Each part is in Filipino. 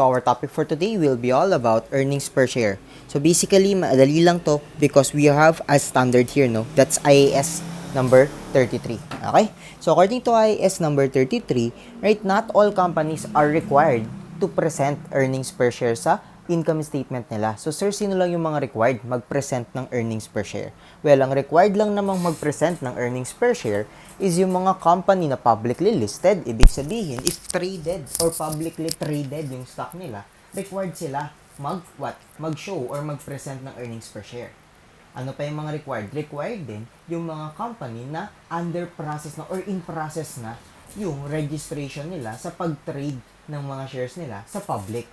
So our topic for today will be all about earnings per share. So basically, madali lang to because we have a standard here, no? That's IAS number 33. Okay? So according to IAS number 33, right, not all companies are required to present earnings per share sa income statement nila. So sir, sino lang yung mga required mag-present ng earnings per share? Well, ang required lang namang mag-present ng earnings per share is yung mga company na publicly listed. Ibig sabihin, if traded or publicly traded yung stock nila, required sila mag-show or mag-present ng earnings per share. Ano pa yung mga required? Required din yung mga company na under process na or in process na yung registration nila sa pag-trade ng mga shares nila sa public.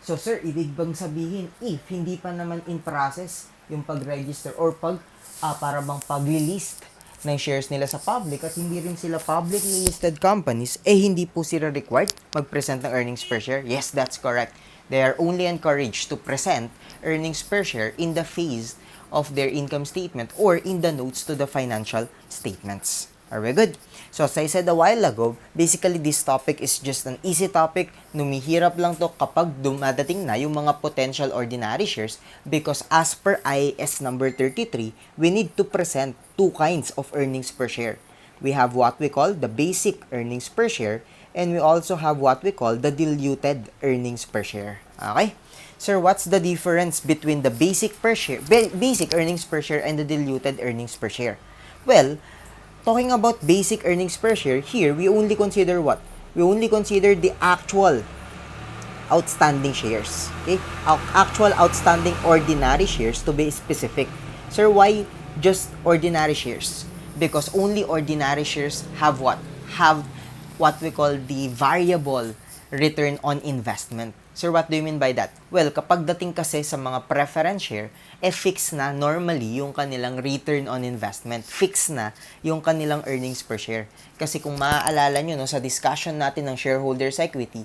So sir, ibig bang sabihin if hindi pa naman in process yung pag-register or para bang pag-list ng shares nila sa public at hindi rin sila publicly listed companies, hindi po sila required mag-present ng earnings per share? Yes, that's correct. They are only encouraged to present earnings per share in the phase of their income statement or in the notes to the financial statements. Are we good? So, as I said a while ago, basically this topic is just an easy topic. Numihirap lang to kapag dumadating na yung mga potential ordinary shares because as per IAS number 33, we need to present two kinds of earnings per share. We have what we call the basic earnings per share and we also have what we call the diluted earnings per share. Okay? Sir, what's the difference between the basic earnings per share and the diluted earnings per share? Well, talking about basic earnings per share, here we only consider what? We only consider the actual outstanding shares. Okay? Actual outstanding ordinary shares to be specific. Sir, why just ordinary shares? Because only ordinary shares have what? Have what we call the variable return on investment. Sir, what do you mean by that? Well, kapag dating kasi sa mga preference share, fix na normally yung kanilang return on investment. Fix na yung kanilang earnings per share. Kasi kung maaalala nyo, no, sa discussion natin ng shareholders equity,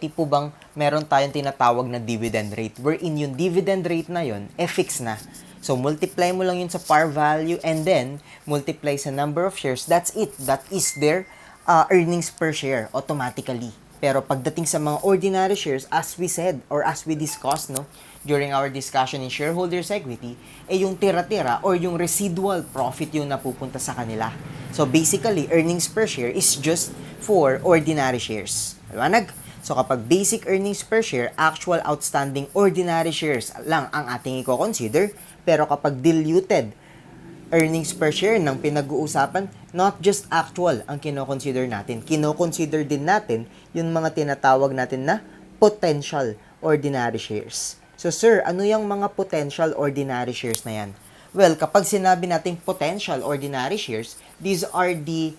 tipo bang meron tayong tinatawag na dividend rate. Wherein yung dividend rate na yun, fix na. So, multiply mo lang yun sa par value and then multiply sa number of shares. That's it. That is their earnings per share automatically. Pero pagdating sa mga ordinary shares, as we said or as we discussed no, during our discussion in shareholders equity, yung tira-tira or yung residual profit yung napupunta sa kanila. So basically, earnings per share is just for ordinary shares. Liwanag? So kapag basic earnings per share, actual outstanding ordinary shares lang ang ating i-consider. Pero kapag diluted earnings per share ng pinag-uusapan, not just actual ang kino-consider natin. Kino-consider din natin yung mga tinatawag natin na potential ordinary shares. So sir, ano yung mga potential ordinary shares na yan? Well, kapag sinabi natin potential ordinary shares, these are the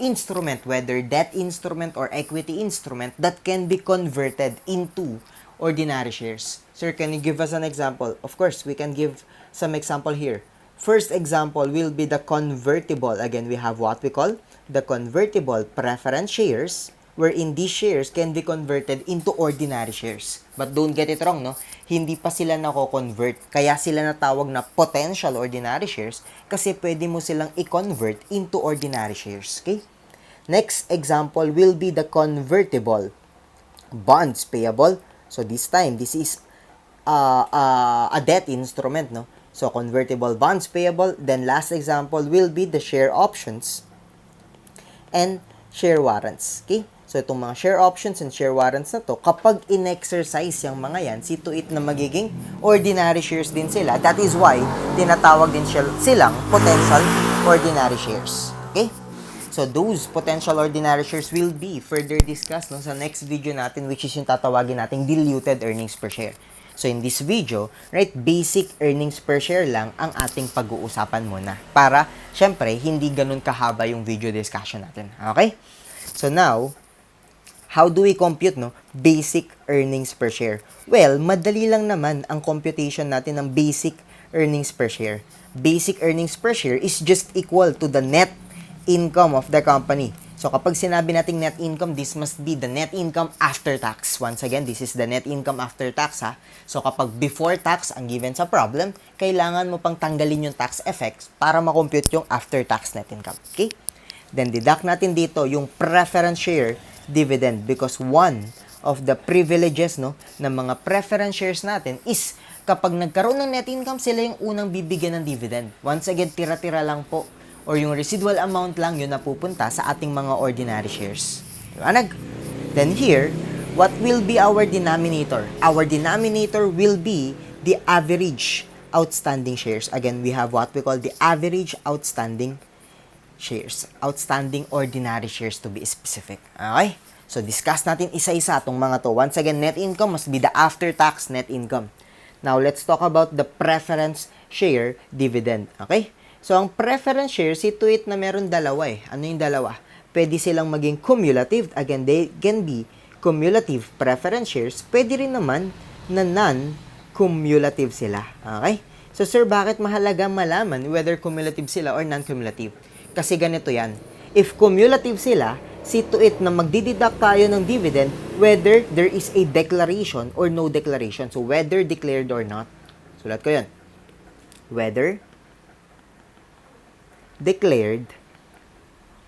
instrument, whether debt instrument or equity instrument that can be converted into ordinary shares. Sir, can you give us an example? Of course, we can give some example here. First example will be the convertible. Again, we have what we call the convertible preference shares, wherein these shares can be converted into ordinary shares. But don't get it wrong, no? Hindi pa sila nako-convert. Kaya sila natawag na potential ordinary shares kasi pwede mo silang i-convert into ordinary shares. Okay? Next example will be the convertible bonds payable. So this time, this is a debt instrument, no? So, convertible bonds payable. Then, last example will be the share options and share warrants. Okay? So, itong mga share options and share warrants na to, kapag in-exercise yung mga yan, see to it na magiging ordinary shares din sila. That is why, tinatawag din silang potential ordinary shares. Okay? So, those potential ordinary shares will be further discussed no, sa next video natin, which is yung tatawagin nating diluted earnings per share. So, in this video, right, basic earnings per share lang ang ating pag-uusapan muna. Para, syempre, hindi ganun kahaba yung video discussion natin. Okay? So, now, how do we compute, no, basic earnings per share? Well, madali lang naman ang computation natin ng basic earnings per share. Basic earnings per share is just equal to the net income of the company. So, kapag sinabi nating net income, this must be the net income after tax. Once again, this is the net income after tax, ha? So, kapag before tax ang given sa problem, kailangan mo pang tanggalin yung tax effects para makompute yung after tax net income. Okay? Then, deduct natin dito yung preference share dividend because one of the privileges, no, ng mga preference shares natin is kapag nagkaroon ng net income, sila yung unang bibigyan ng dividend. Once again, tira-tira lang po or yung residual amount lang yun na pupunta sa ating mga ordinary shares. Dibanag? Then here, what will be our denominator? Our denominator will be the average outstanding shares. Again, we have what we call the average outstanding shares. Outstanding ordinary shares to be specific. Okay? So, discuss natin isa-isa itong mga to. Once again, net income must be the after-tax net income. Now, let's talk about the preference share dividend. Okay? So, ang preference share, situate na meron dalawa eh. Ano yung dalawa? Pwede silang maging cumulative. Again, they can be cumulative preference shares. Pwede rin naman na non-cumulative sila. Okay? So, sir, bakit mahalaga malaman whether cumulative sila or non-cumulative? Kasi ganito yan. If cumulative sila, see to it na magdideduct tayo ng dividend whether there is a declaration or no declaration. So, whether declared or not. Sulat ko yan. Whether declared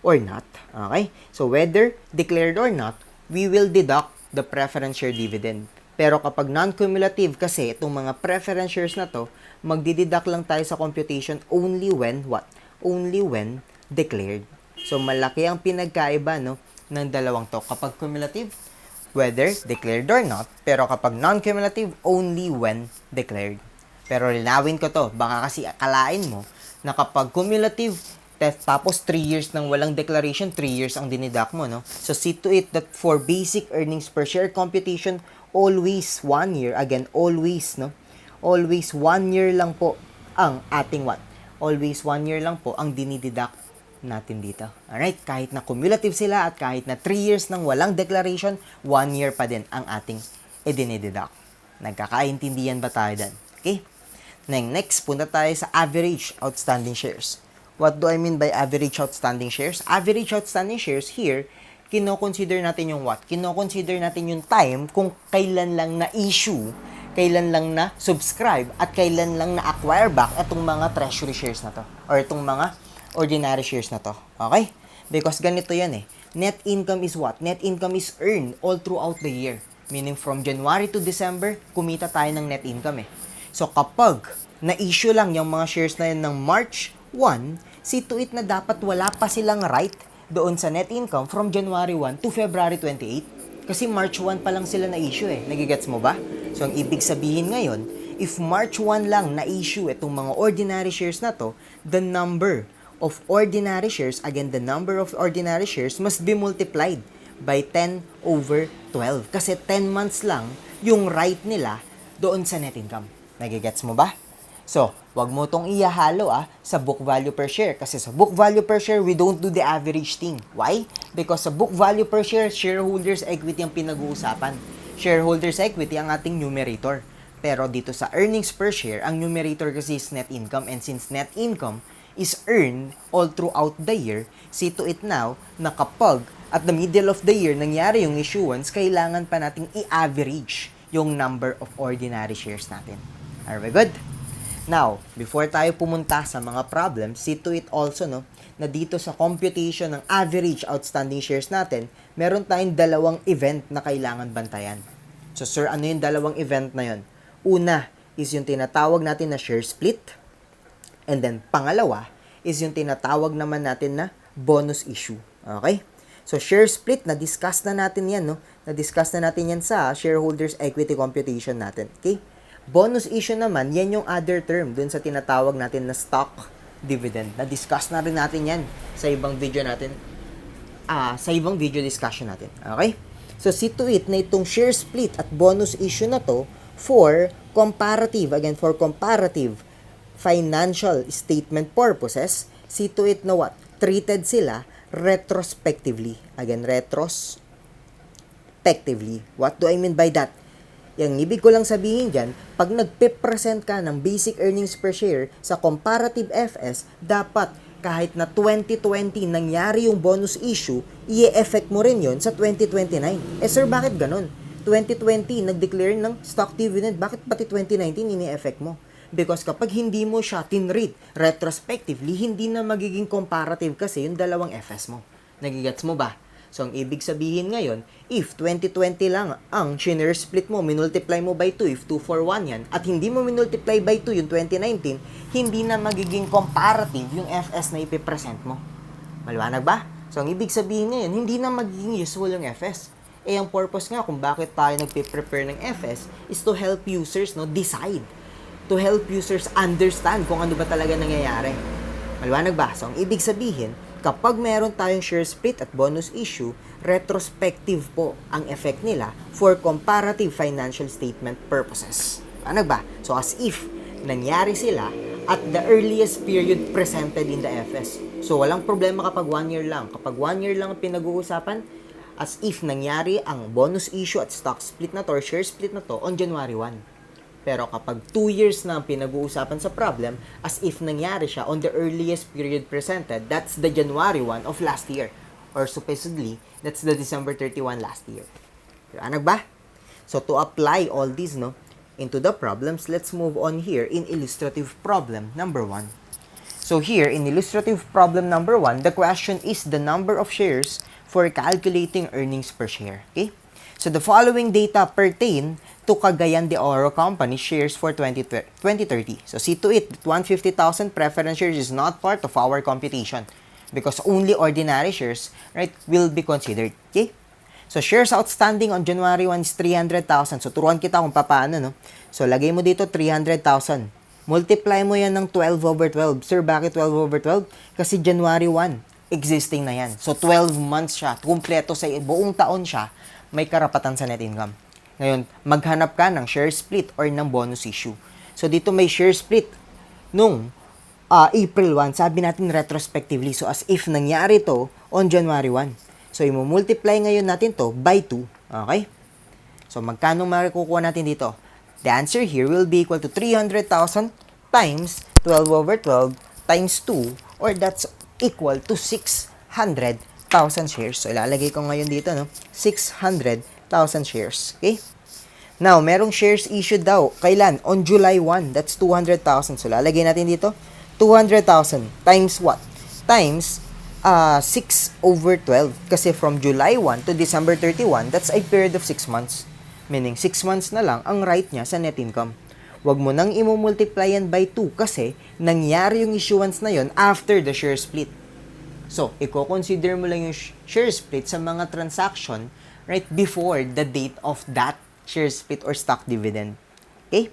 or not. Okay? So, whether declared or not, we will deduct the preference share dividend. Pero kapag non-cumulative kasi, itong mga preference shares na to, magdideduct lang tayo sa computation only when what? Only when declared. So, malaki ang pinagkaiba, no, ng dalawang to. Kapag cumulative, whether declared or not, pero kapag non-cumulative, only when declared. Pero linawin ko to, baka kasi akalain mo na kapag cumulative, tapos 3 years nang walang declaration, 3 years ang dinidak mo, no? So, see to it that for basic earnings per share computation, always 1 year, again, always, no? Always 1 year lang po ang ating what? Always 1 year lang po ang dinideduct natin dito. Alright? Kahit na cumulative sila at kahit na 3 years nang walang declaration, 1 year pa din ang ating idinideduct. Nagkakaintindihan ba tayo dyan? Okay? Next, punta tayo sa average outstanding shares. What do I mean by average outstanding shares? Average outstanding shares here, kino-consider natin yung what? Kino-consider natin yung time kung kailan lang na-issue, kailan lang na-subscribe, at kailan lang na-acquire back itong mga treasury shares na to. Or itong mga ordinary shares na to. Okay? Because ganito yan eh. Net income is what? Net income is earned all throughout the year. Meaning from January to December, kumita tayo ng net income eh. So kapag na-issue lang yung mga shares na yun ng March 1, see to it na dapat wala pa silang right doon sa net income from January 1 to February 28. Kasi March 1 pa lang sila na-issue eh. Nagigets mo ba? So ang ibig sabihin ngayon, if March 1 lang na-issue itong mga ordinary shares na to, the number of ordinary shares, again, the number of ordinary shares must be multiplied by 10/12. Kasi 10 months lang yung right nila doon sa net income. Nagigets mo ba? So, wag mo tong ihahalo sa book value per share. Kasi sa book value per share, we don't do the average thing. Why? Because sa book value per share, shareholders equity ang pinag-uusapan. Shareholders equity ang ating numerator. Pero dito sa earnings per share, ang numerator kasi is net income. And since net income is earned all throughout the year, see to it now na kapag at the middle of the year nangyari yung issuance, kailangan pa nating i-average yung number of ordinary shares natin. Are we good? Now, before tayo pumunta sa mga problems, see to it also, no, na dito sa computation ng average outstanding shares natin, meron tayong dalawang event na kailangan bantayan. So, sir, ano yung dalawang event na yon? Una is yung tinatawag natin na share split. And then, pangalawa is yung tinatawag naman natin na bonus issue. Okay? So, share split, na-discuss na natin yan, no? Na-discuss na natin yan sa shareholders equity computation natin. Okay? Bonus issue naman, yan yung other term dun sa tinatawag natin na stock dividend. Na-discuss na rin natin yan sa ibang video natin. Sa ibang video discussion natin. Okay? So, see to it na itong share split at bonus issue na to for comparative, again, for comparative financial statement purposes, see to it na what? Treated sila retrospectively. Again, retrospectively. What do I mean by that? Yung ibig ko lang sabihin dyan, pag nagpe-present ka ng basic earnings per share sa comparative FS, dapat kahit na 2020 nangyari yung bonus issue, i-effect mo rin yon sa 2029. Eh sir, bakit ganun? 2020, nag-declare ng stock dividend, bakit pati 2019 ini-effect mo? Because kapag hindi mo siya tinreat retrospectively, hindi na magiging comparative kasi yung dalawang FS mo. Nagigets mo ba? So, ang ibig sabihin ngayon, if 2020 lang ang share split mo, minultiply mo by 2, if 2 for 1 yan, at hindi mo minultiply by 2 yung 2019, hindi na magiging comparative yung FS na ipipresent mo. Maliwanag ba? So, ang ibig sabihin ngayon, hindi na magiging useful yung FS. Ang purpose nga kung bakit tayo nagpe-prepare ng FS is to help users decide. To help users understand kung ano ba talaga nangyayari. Maliwanag ba? So, ang ibig sabihin, kapag meron tayong share split at bonus issue, retrospective po ang effect nila for comparative financial statement purposes. Maliwanag ba? So, as if nangyari sila at the earliest period presented in the FS. So, walang problema kapag 1 year lang. Kapag 1 year lang ang pinag-uusapan, as if nangyari ang bonus issue at stock split na to or share split na to on January 1. Pero kapag 2 years na ang pinag-uusapan sa problem, as if nangyari siya on the earliest period presented, that's the January 1 of last year. Or supposedly, that's the December 31 last year. Ano ba? So to apply all these into the problems, let's move on here in illustrative problem number 1. So here, in illustrative problem number 1, the question is the number of shares for calculating earnings per share. Okay? So the following data pertain to Cagayan de Oro Company shares for 2030. So see to it that 150,000 preference shares is not part of our computation because only ordinary shares, right, will be considered. Okay? So shares outstanding on January 1 is 300,000. So turuan kita kung paano, no? So lagay mo dito 300,000. Multiply mo yan ng 12 over 12. Sir, bakit 12 over 12? Kasi January 1, existing na yan. So 12 months siya, kumpleto sa buong taon siya, may karapatan sa net income. Ngayon, maghanap ka ng share split or ng bonus issue. So, dito may share split nung April 1. Sabi natin retrospectively. So, as if nangyari to on January 1. So, i-multiply ngayon natin to by 2. Okay? So, magkano makukuha natin dito? The answer here will be equal to 300,000 times 12 over 12 times 2 or that's equal to 600,000 shares. So, ilalagay ko ngayon dito, 600,000 shares. Okay? Now, merong shares issued daw. Kailan? On July 1. That's 200,000. So, lalagay natin dito. 200,000 times what? Times 6 over 12. Kasi from July 1 to December 31, that's a period of 6 months. Meaning, 6 months na lang ang right niya sa net income. Huwag mo nang i-multiply yan by 2 kasi nangyari yung issuance na yon after the share split. So, i-consider mo lang yung share split sa mga transaction right before the date of that share split or stock dividend. Okay?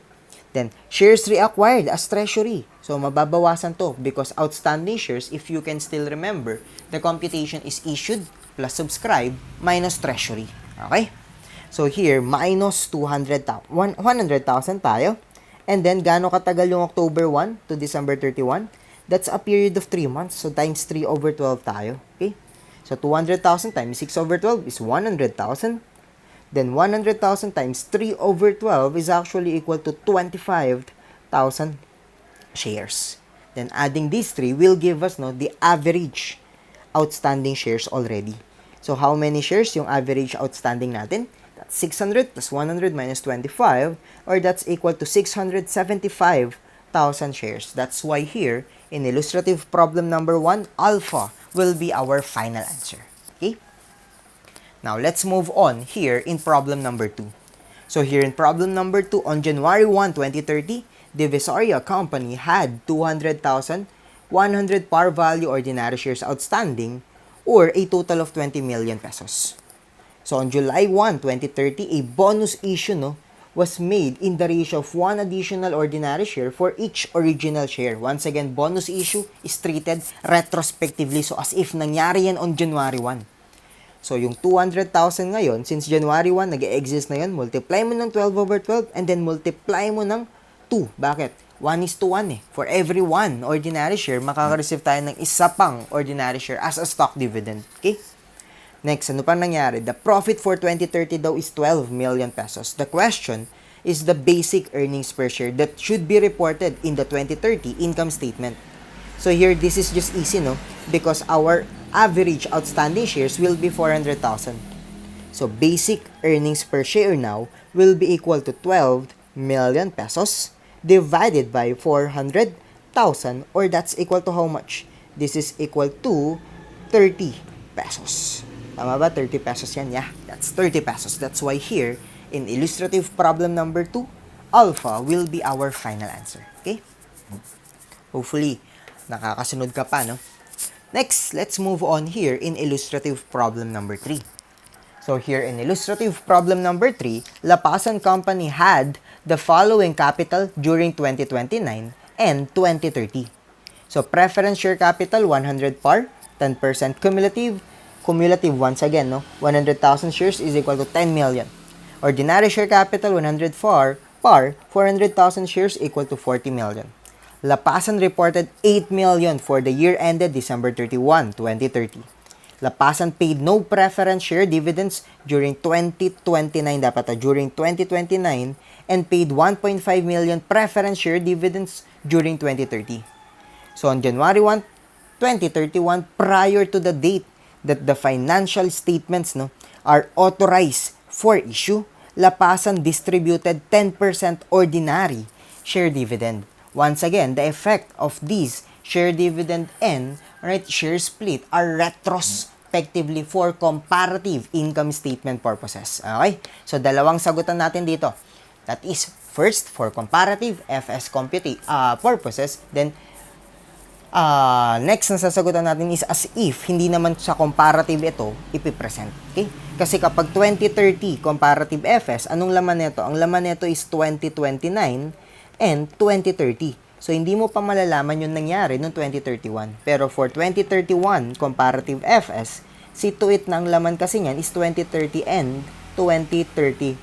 Then, shares reacquired as treasury. So, mababawasan to because outstanding shares, if you can still remember, the computation is issued plus subscribe minus treasury. Okay? So, here, minus 100,000 tayo. And then, gaano katagal yung October 1 to December 31? That's a period of 3 months. So, times 3 over 12 tayo. Okay? So, 200,000 times 6 over 12 is 100,000. Then, 100,000 times 3 over 12 is actually equal to 25,000 shares. Then, adding these three will give us the average outstanding shares already. So, how many shares yung average outstanding natin? That's 600 plus 100 minus 25 or that's equal to 675,000 shares. That's why here, in illustrative problem number 1, alpha will be our final answer. Okay? Now, let's move on here in problem number 2. So, here in problem number 2, on January 1, 2030, Divisoria Company had 200,100 par value ordinary shares outstanding or a total of 20 million pesos. So, on July 1, 2030, a bonus issue was made in the ratio of 1 additional ordinary share for each original share. Once again, bonus issue is treated retrospectively. So, as if nangyari yan on January 1. So, yung 200,000 ngayon, since January 1, nag-exist na yun, multiply mo ng 12 over 12 and then multiply mo ng 2. Bakit? 1:1 eh. For every 1 ordinary share, makaka-receive tayo ng isa pang ordinary share as a stock dividend. Okay? Next, ano pa nangyari? The profit for 2030 daw is 12 million pesos. The question is the basic earnings per share that should be reported in the 2030 income statement. So here, this is just easy, because our average outstanding shares will be 400,000. So basic earnings per share now will be equal to 12 million pesos divided by 400,000 or that's equal to how much? This is equal to 30 pesos. Tama ba? 30 pesos yan. Yeah, that's 30 pesos. That's why here, in illustrative problem number 2, alpha will be our final answer. Okay? Hopefully, nakakasunod ka pa, no? Next, let's move on here in illustrative problem number 3. So here in illustrative problem number 3, Lapasan Company had the following capital during 2029 and 2030. So preference share capital 100 par, 10% cumulative. Cumulative once again, no? 100,000 shares is equal to 10 million. Ordinary share capital 100 par, 400,000 shares equal to 40 million. Lapasan reported 8 million for the year ended December 31, 2030. Lapasan paid no preference share dividends during 2029 during 2029 and paid 1.5 million preference share dividends during 2030. So on January 1, 2031, prior to the date that the financial statements are authorized for issue, Lapasan distributed 10% ordinary share dividend. Once again, the effect of these share dividend and share split are retrospectively for comparative income statement purposes. Okay? So, dalawang sagutan natin dito. That is, first, for comparative FS purposes. Then, next na sasagutan natin is as if hindi naman sa comparative ito ipipresent. Okay? Kasi kapag 2030 comparative FS, anong laman nito? Ang laman nito is 2029 and 2030. So, hindi mo pa malalaman yung nangyari noong 2031. Pero for 2031 comparative FS, see to it na ang laman kasi niyan is 2030 and 2031.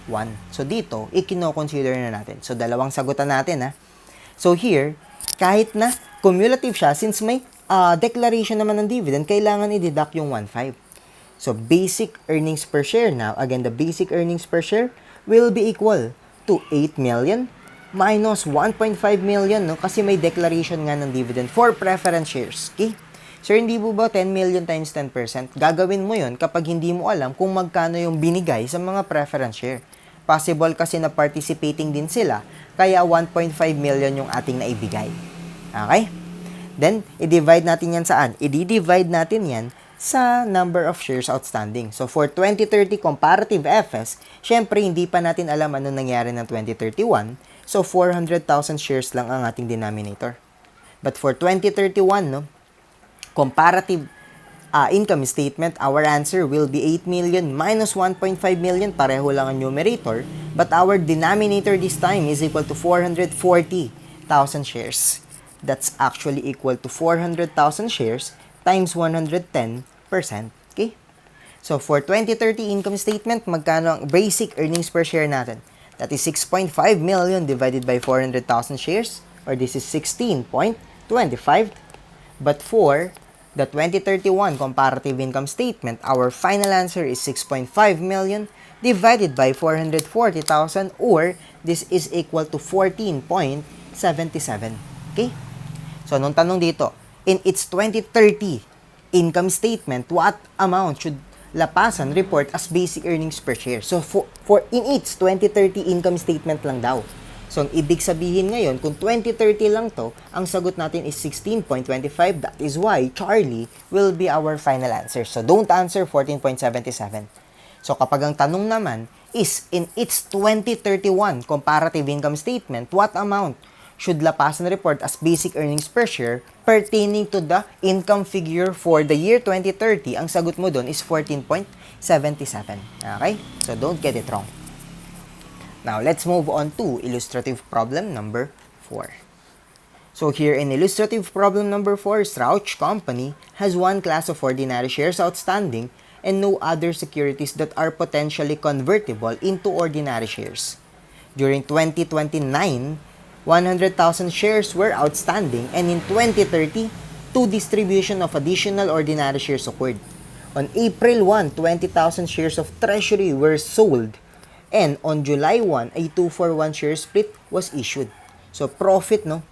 So, dito, ikino-consider na natin. So, dalawang sagutan natin, ha. So, here, kahit na cumulative siya, since may declaration naman ng dividend, kailangan i-deduct yung 1.5. So, basic earnings per share now, again, the basic earnings per share will be equal to 8 million minus 1.5 million, no? Kasi may declaration nga ng dividend for preference shares. Okay? Sir, hindi po ba 10 million times 10%? Gagawin mo yon kapag hindi mo alam kung magkano yung binigay sa mga preference share. Possible kasi na participating din sila, kaya 1.5 million yung ating naibigay. Okay? Then, i-divide natin yan saan? I-divide natin yan sa number of shares outstanding. So, for 2030 comparative FS, syempre, hindi pa natin alam ano nangyari ng 2031. So, 400,000 shares lang ang ating denominator. But for 2031, no, comparative income statement, our answer will be 8 million minus 1.5 million. Pareho lang ang numerator. But our denominator this time is equal to 440,000 shares. That's actually equal to 400,000 shares times 110%. Okay? So, for 2030 income statement, magkano ang basic earnings per share natin? That is 6.5 million divided by 400,000 shares, or this is 16.25. But for the 2031 comparative income statement, our final answer is 6.5 million divided by 440,000, or this is equal to 14.77. Okay? So, nung tanong dito, in its 2030 income statement, what amount should Lapasan report as basic earnings per share? So, for in its 2030 income statement lang daw. So, ang ibig sabihin ngayon, kung 2030 lang to, ang sagot natin is 16.25. That is why Charlie will be our final answer. So, don't answer 14.77. So, kapag ang tanong naman is in its 2031 comparative income statement, what amount should Lapasan report as basic earnings per share pertaining to the income figure for the year 2030? Ang sagot mo doon is 14.77. Okay? So, don't get it wrong. Now, let's move on to illustrative problem number 4. So, here in illustrative problem number 4, Strauch Company has one class of ordinary shares outstanding and no other securities that are potentially convertible into ordinary shares. During 2029, 100,000 shares were outstanding, and in 2030, two distribution of additional ordinary shares occurred. On April 1, 20,000 shares of treasury were sold, and on July 1, a 2-for-1 share split was issued. So, profit, no,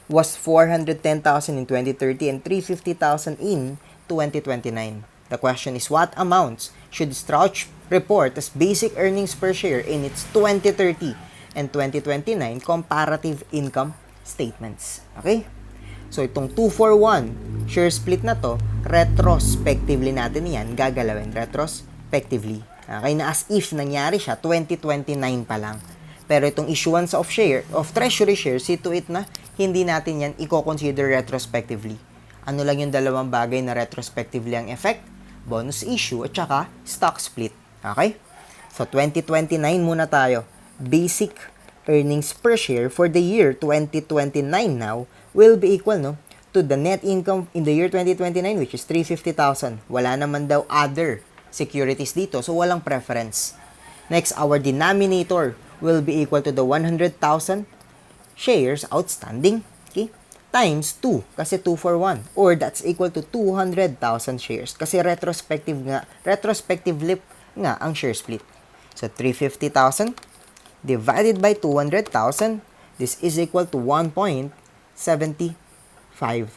was 410,000 in 2030 and 350,000 in 2029. The question is, what amounts should Strauch report as basic earnings per share in its 2030 and 2029 comparative income statements? Okay? So, itong 2-for-1 share split na to, retrospectively natin yan gagalawin. Retrospectively. Okay, na as if nangyari siya 2029 pa lang. Pero itong issuance of treasury shares, see to it na hindi natin yan i-consider retrospectively. Ano lang yung dalawang bagay na retrospectively ang effect? Bonus issue at saka stock split. Okay? So 2029 muna tayo. Basic earnings per share for the year 2029 now will be equal to the net income in the year 2029, which is 350,000. Wala naman daw other securities dito, so walang preference. Next, our denominator will be equal to the 100,000 shares outstanding, okay, times 2, kasi 2 for 1, or that's equal to 200,000 shares, kasi retrospectively nga ang share split. So, 350,000 divided by 200,000, this is equal to 1.75.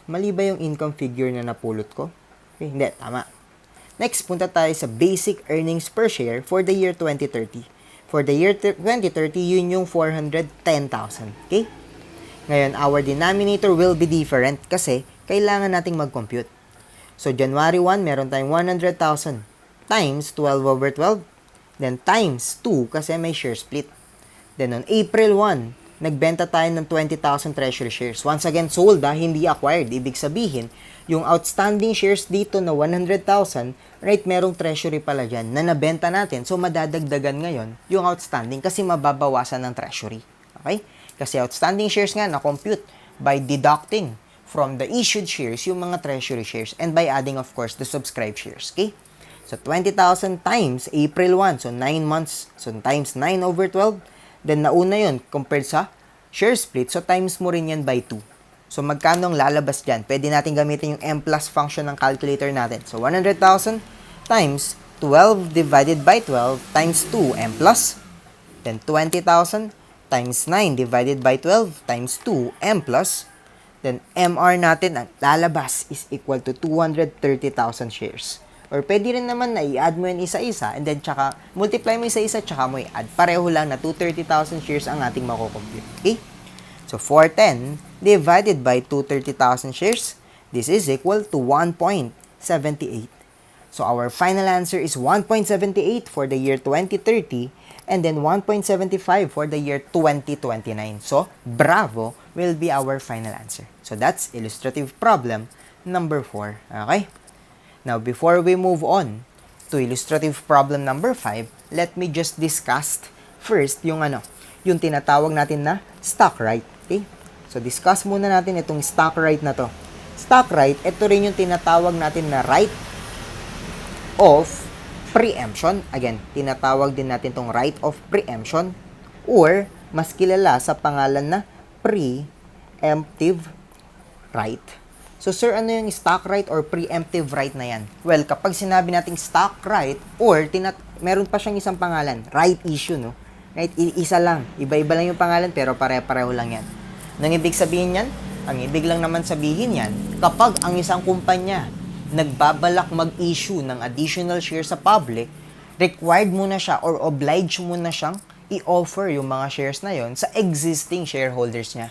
Mali ba yung income figure na napulot ko? Okay, hindi, tama. Next, punta tayo sa basic earnings per share for the year 2030. For the year 2030, yun yung 410,000. Okay? Ngayon, our denominator will be different kasi kailangan nating mag-compute. So, January 1, meron tayong 100,000 times 12 over 12. Then, times 2 kasi may share split. Then, on April 1, nagbenta tayo ng 20,000 treasury shares. Once again, sold hindi acquired. Ibig sabihin, yung outstanding shares dito na 100,000, right, merong treasury pala dyan na nabenta natin. So, madadagdagan ngayon yung outstanding kasi mababawasan ng treasury. Okay? Kasi outstanding shares nga na-compute by deducting from the issued shares yung mga treasury shares and by adding, of course, the subscribed shares. Okay? So, 20,000 times April 1. So, 9 months. So, times 9 over 12. Then, nauna yun compared sa share split. So, times mo rin yan by 2. So, magkano ang lalabas dyan? Pwede natin gamitin yung M plus function ng calculator natin. So, 100,000 times 12 divided by 12 times 2 M plus. Then, 20,000 times 9 divided by 12 times 2 M plus. Then, MR natin, ang lalabas is equal to 230,000 shares. Or pwede rin naman na i-add mo yun isa-isa and then tsaka multiply mo isa-isa tsaka mo i-add. Pareho lang na 230,000 shares ang ating makukompute. Okay? So, 410 divided by 230,000 shares, this is equal to 1.78. So, our final answer is 1.78 for the year 2030 and then 1.75 for the year 2029. So, bravo will be our final answer. So, that's illustrative problem number 4. Okay? Now, before we move on to illustrative problem number 5, let me just discuss first yung tinatawag natin na stock right. Okay? So, discuss muna natin itong stock right na to. Stock right, ito rin yung tinatawag natin na right of preemption. Again, tinatawag din natin itong right of preemption or mas kilala sa pangalan na preemptive right. So, sir, ano yung stock right or preemptive right na yan? Well, kapag sinabi nating stock right or meron pa siyang isang pangalan, right issue, no? Right? Isa lang. Iba-iba lang yung pangalan pero pare-pareho lang yan. Nang ibig sabihin yan? Ang ibig lang naman sabihin yan, kapag ang isang kumpanya nagbabalak mag-issue ng additional share sa public, required mo na siya or obliged mo na siyang i-offer yung mga shares na yon sa existing shareholders niya.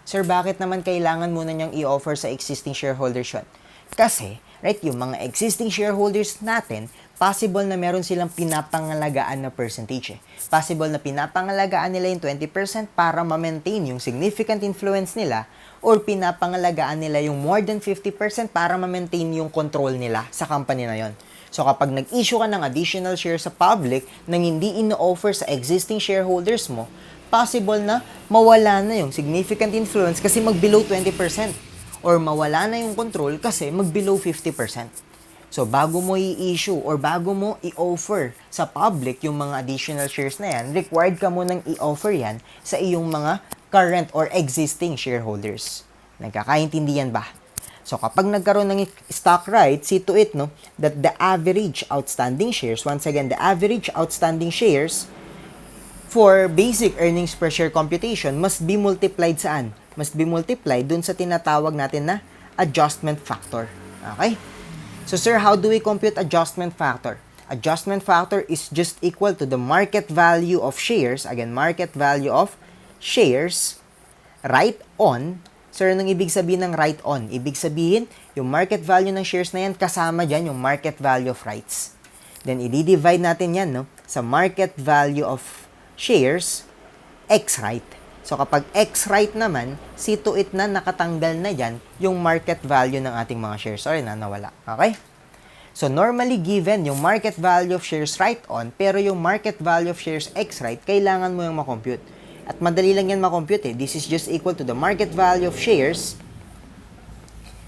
Sir, bakit naman kailangan muna niyang i-offer sa existing shareholders yun? Kasi, right, yung mga existing shareholders natin, possible na meron silang pinapangalagaan na percentage. Possible na pinapangalagaan nila yung 20% para ma-maintain yung significant influence nila or pinapangalagaan nila yung more than 50% para ma-maintain yung control nila sa company na yon. So, kapag nag-issue ka ng additional shares sa public nang hindi ino-offer sa existing shareholders mo, possible na mawala na yung significant influence kasi mag-below 20% or mawala na yung control kasi mag-below 50%. So, bago mo i-issue or bago mo i-offer sa public yung mga additional shares na yan, required ka munang i-offer yan sa iyong mga current or existing shareholders. Nagkakaintindihan ba? So, kapag nagkaroon ng stock right, see to it, no, that the average outstanding shares, once again, the average outstanding shares for basic earnings per share computation must be multiplied saan? Must be multiplied dun sa tinatawag natin na adjustment factor. Okay? So, sir, how do we compute adjustment factor? Adjustment factor is just equal to the market value of shares, again, market value of shares, right on Sir, anong ibig sabihin ng write on? Ibig sabihin, yung market value ng shares na yan, kasama dyan yung market value of rights. Then, i-divide natin yan, no? Sa market value of shares, X right. So, kapag X right naman, see to it na nakatanggal na dyan yung market value ng ating mga shares. Sorry na, nawala. Okay? So, normally given yung market value of shares right on, pero yung market value of shares X right, kailangan mo yung makompute. At madali lang yan makompute eh. This is just equal to the market value of shares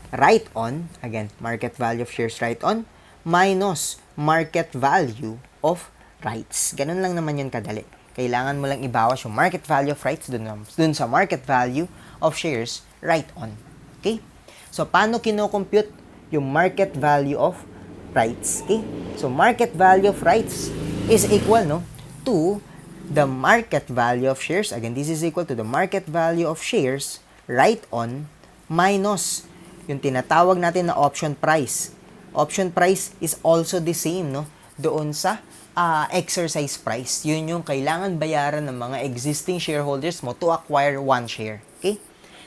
right on, again, market value of shares right on, minus market value of rights. Ganun lang naman yun kadali. Kailangan mo lang ibawas yung market value of rights dun sa market value of shares right on. Okay? So, paano kinocompute yung market value of rights? Okay? So, market value of rights is equal, no, to the market value of shares. Again, this is equal to the market value of shares right on minus yung tinatawag natin na option price. Option price is also the same, no, doon sa exercise price. Yun yung kailangan bayaran ng mga existing shareholders mo to acquire one share. Okay?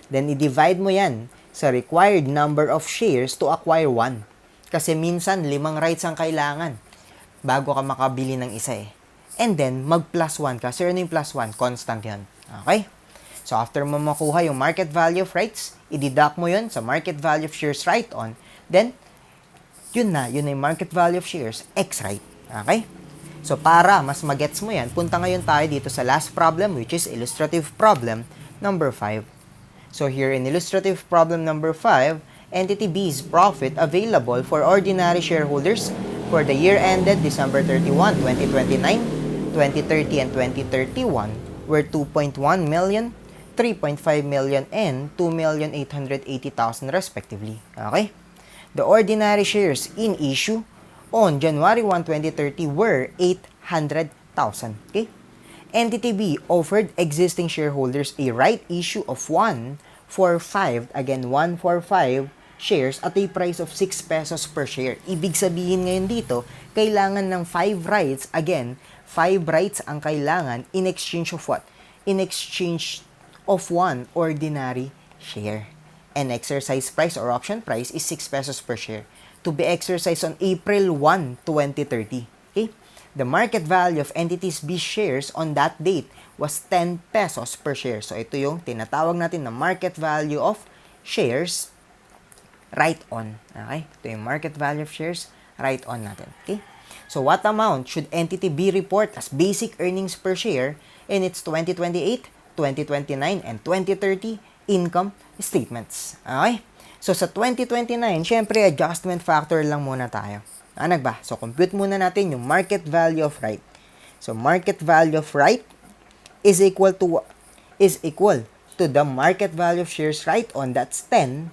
Then, i-divide mo yan sa required number of shares to acquire one. Kasi minsan, 5 rights ang kailangan bago ka makabili ng isa eh. And then, mag-plus 1 ka. So, ano yung plus 1? Constant yun. Okay? So, after mo makuha yung market value of rights, i-deduct mo yun sa market value of shares right on. Then, yun na yung market value of shares X right. Okay? So, para mas magets mo yan, punta ngayon tayo dito sa last problem, which is illustrative problem number 5. So, here in illustrative problem number 5, entity B's profit available for ordinary shareholders for the year ended December 31, 2029, 2030 and 2031 were 2.1 million, 3.5 million, and 2,880,000 respectively. Okay? The ordinary shares in issue on January 1, 2030 were 800,000. Okay? Entity B offered existing shareholders a right issue of 1 for 5, again 1 for 5 shares at a price of 6 pesos per share. Ibig sabihin ngayon dito, kailangan ng 5 rights, again, 5 rights ang kailangan in exchange of what? In exchange of 1 ordinary share. And exercise price or option price is 6 pesos per share to be exercised on April 1, 2030. Okay? The market value of entities B shares on that date was 10 pesos per share. So, ito yung tinatawag natin na market value of shares right on. Okay? Ito yung market value of shares right on natin. Okay? So, what amount should entity B report as basic earnings per share in its 2028, 2029, and 2030 income statements? Okay? So, sa 2029, syempre, adjustment factor lang muna tayo. Ba? So, compute muna natin yung market value of right. So, market value of right is equal to the market value of shares right on, that's 10,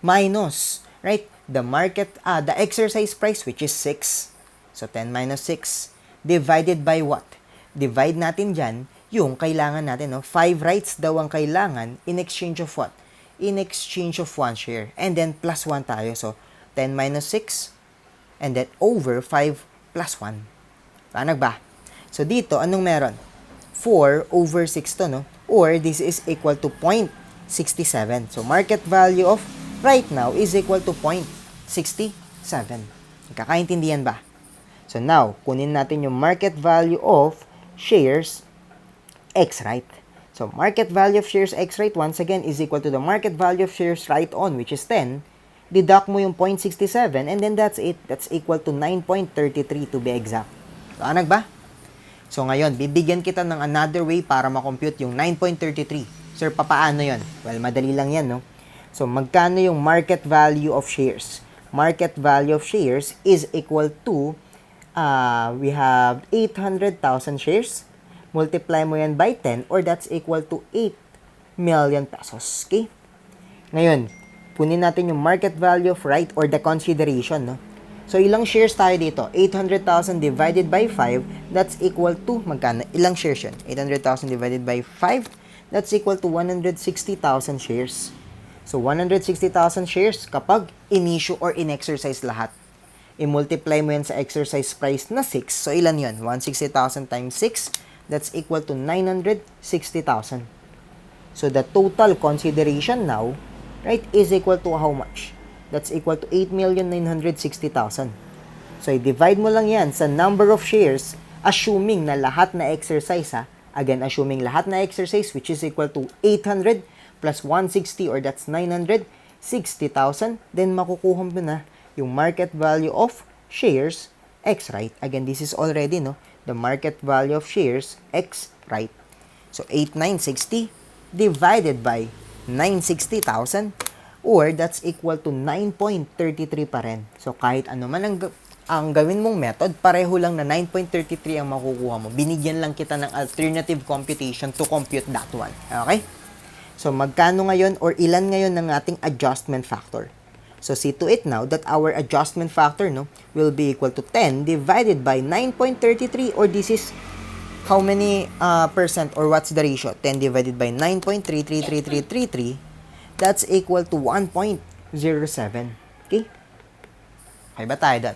minus, right, the exercise price, which is 6. So, 10 minus 6 divided by what? Divide natin dyan yung kailangan natin, no? 5 rights daw ang kailangan in exchange of what? In exchange of 1 share. And then, plus 1 tayo. So, 10 minus 6 and then over 5 plus 1. Paano ba? So, dito, anong meron? 4 over 6 to, no? Or, this is equal to 0.67. So, market value of right now is equal to 0.67. Kakaintindihan ba? So, now, kunin natin yung market value of shares X right. So, market value of shares X right, once again, is equal to the market value of shares right on, which is 10. Deduct mo yung 0.67, and then that's it. That's equal to 9.33 to be exact. So, anag ba? So, ngayon, bibigyan kita ng another way para makompute yung 9.33. Sir, papaano yon? Well, madali lang yan, no? So, magkano yung market value of shares? Market value of shares is equal to, we have 800,000 shares. Multiply mo yan by 10, or that's equal to 8 million pesos. Okay? Ngayon, kunin natin yung market value of right or the consideration, no? So, ilang shares tayo dito? 800,000 divided by 5, that's equal to, magkano? Ilang shares yun? 800,000 divided by 5, that's equal to 160,000 shares. So, 160,000 shares kapag in-issue or in-exercise lahat. I-multiply mo yan sa exercise price na 6. So, ilan yun? 160,000 times 6, that's equal to 960,000. So the total consideration now, right, is equal to how much? That's equal to 8,960,000. So i-divide mo lang yan sa number of shares, assuming na lahat na exercise, ha. Again, assuming lahat na exercise, which is equal to 800 plus 160, or that's 960,000, then makukuha mo na yung market value of shares X, right? Again, this is already, no, the market value of shares X, right? So 8,960 divided by 960,000, or that's equal to 9.33 pa rin. So kahit ano man ang gawin mong method, pareho lang na 9.33 ang makukuha mo. Binigyan lang kita ng alternative computation to compute that one. Okay? So, magkano ngayon or ilan ngayon ng ating adjustment factor? So, see to it now that our adjustment factor, no, will be equal to 10 divided by 9.33, or this is how many percent, or what's the ratio? 10 divided by 9.33333, that's equal to 1.07. Okay? Okay ba tayo doon?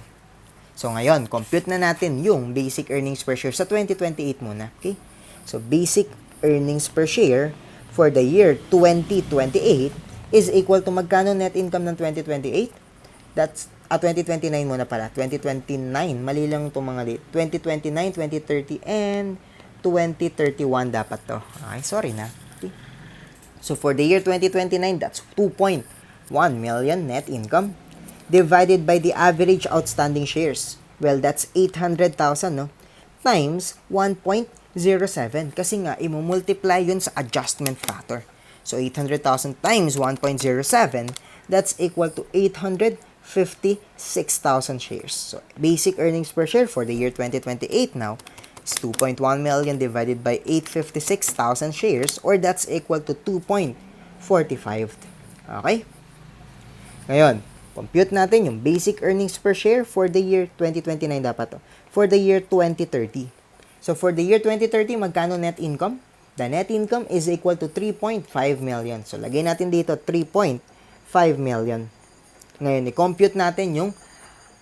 So, ngayon, compute na natin yung basic earnings per share sa 2028 muna. Okay? So, basic earnings per share for the year 2028 is equal to magkano net income ng 2028? That's, 2029 muna pala. 2029. Mali lang itong mga date. 2029, 2030, and 2031 dapat to. Okay, sorry na. Okay? So, for the year 2029, that's 2.1 million net income divided by the average outstanding shares. Well, that's 800,000, no? Times 1.07. Kasi nga, i-multiply yun sa adjustment factor. So, 800,000 times 1.07, that's equal to 856,000 shares. So, basic earnings per share for the year 2028 now is 2.1 million divided by 856,000 shares, or that's equal to 2.45. Okay? Ngayon, compute natin yung basic earnings per share for the year 2029 dapat to. For the year 2030. So, for the year 2030, magkano net income? The net income is equal to 3.5 million. So, lagay natin dito 3.5 million. Ngayon, i-compute natin yung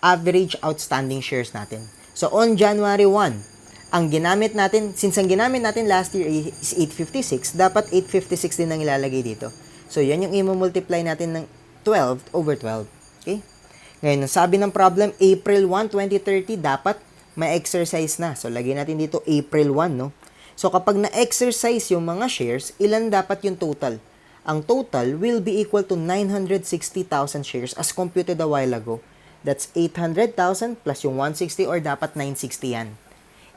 average outstanding shares natin. So, on January 1, ang ginamit natin, since ang ginamit natin last year is 856, dapat 856 din ang ilalagay dito. So, yan yung i-multiply natin ng 12 over 12. Okay? Ngayon, sabi ng problem, April 1, 2030, dapat may exercise na. So, lagyan natin dito April 1, no? So, kapag na-exercise yung mga shares, ilan dapat yung total? Ang total will be equal to 960,000 shares as computed a while ago. That's 800,000 plus yung 160, or dapat 960 yan.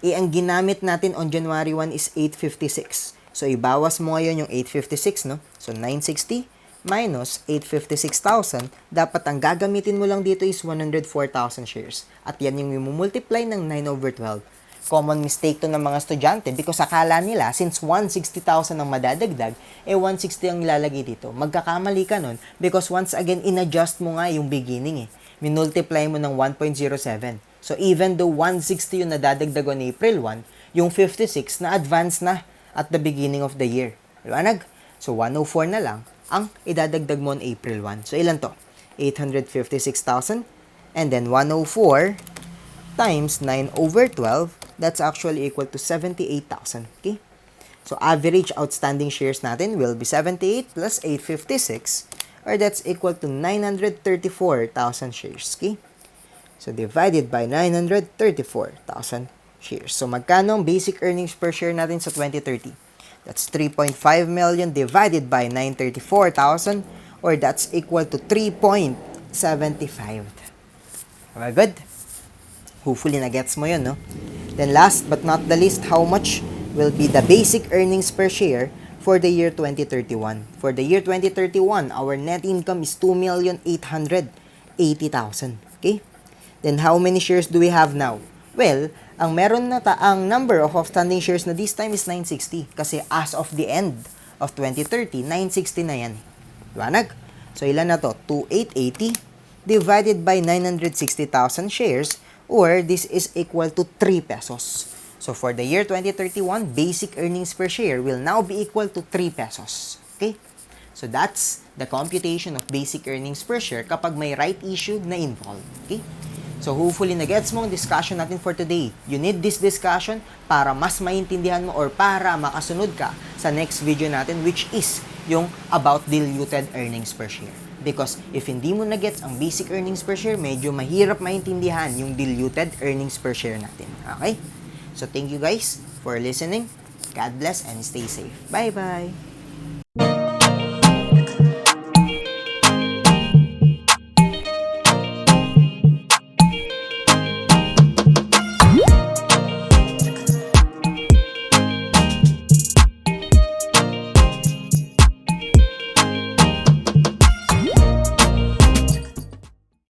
Ang ginamit natin on January 1 is 856. So, ibawas mo ngayon yung 856, no? So, 960 minus 856,000, dapat ang gagamitin mo lang dito is 104,000 shares. At yan yung multiply ng 9 over 12. Common mistake to ng mga estudyante because akala nila, since 160,000 ang madadagdag, 160 ang ilalagay dito. Magkakamali ka nun because once again, in-adjust mo nga yung beginning Minultiply mo ng 1.07. So, even though 160 yung nadadagdag on April 1, yung 56 na advance na at the beginning of the year. Liwanag? So, 104 na lang ang idadagdag mo on April 1. So, ilan to? 856,000. And then, 104 times 9 over 12, that's actually equal to 78,000. Okay? So, average outstanding shares natin will be 78 plus 856, or that's equal to 934,000 shares. Okay? So, divided by 934,000 shares. So, magkano ang basic earnings per share natin sa 2030? That's 3.5 million divided by 934,000, or that's equal to 3.75. Okay, good? Hopefully, na-gets mo yun, no? Then last but not the least, how much will be the basic earnings per share for the year 2031? For the year 2031, our net income is 2,880,000. Okay? Then how many shares do we have now? Well, ang meron na ang number of outstanding shares na this time is 960. Kasi as of the end of 2030, 960 na yan. Liwanag? So, ilan na to? 2,880 divided by 960,000 shares, or this is equal to 3 pesos. So, for the year 2031, basic earnings per share will now be equal to 3 pesos. Okay? So, that's the computation of basic earnings per share kapag may right issue na involved. Okay? So hopefully na-gets mo ang discussion natin for today. You need this discussion para mas maintindihan mo or para makasunod ka sa next video natin, which is yung about diluted earnings per share. Because if hindi mo na-gets ang basic earnings per share, medyo mahirap maintindihan yung diluted earnings per share natin. Okay? So thank you guys for listening. God bless and stay safe. Bye-bye!